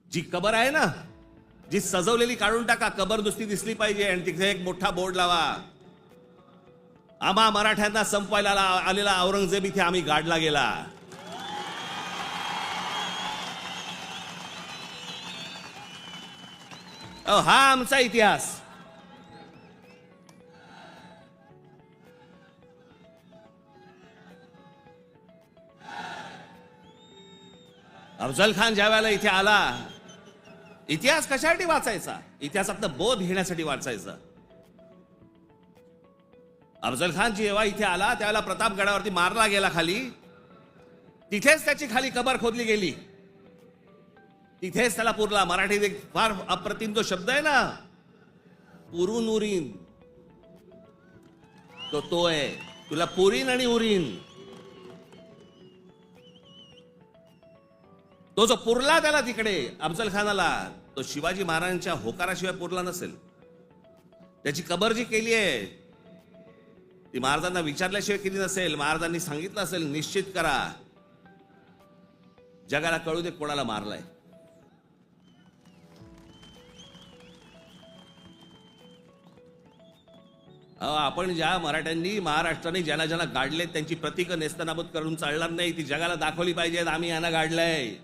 जी कबर आहे ना, जी सजवलेली काढून टाका, कबर नुसती दिसली पाहिजे आणि तिथे एक मोठा बोर्ड लावा, आम्हा मराठ्यांना संपवायला आलेला औरंगजेब इथे आम्ही गाडला गेला. हा आमचा इतिहास. अफजल खान ज्या वेळेला इथे आला, इतिहास कशासाठी वाचायचा? इतिहासातनं बोध घेण्यासाठी वाचायचा. अफजल खान जेव्हा इथे आला त्यावेळेला प्रतापगडावरती मारला गेला खाली, तिथेच त्याची खाली कबर खोदली गेली, तिथेच त्याला पुरला. मराठीत एक फार अप्रतिम जो शब्द आहे ना, पुरून उरीन, तो आहे. तुला पुरीन आणि उरीन. तो जो पुरला त्याला तिकडे अफजल खानाला, तो शिवाजी महाराजांच्या होकाराशिवाय पुरला नसेल. त्याची कबर जी केली आहे ती महाराजांना विचारल्याशिवाय केली नसेल. महाराजांनी सांगितलं असेल, निश्चित करा, जगाला कळू दे कोणाला मारलाय. आपण ज्या मराठ्यांनी महाराष्ट्राने ज्यांना ज्यांना गाडले त्यांची प्रतीक नेस्तनाबूत करून चालणार नाही. ती जगाला दाखवली पाहिजेत, आम्ही यांना गाडलंय.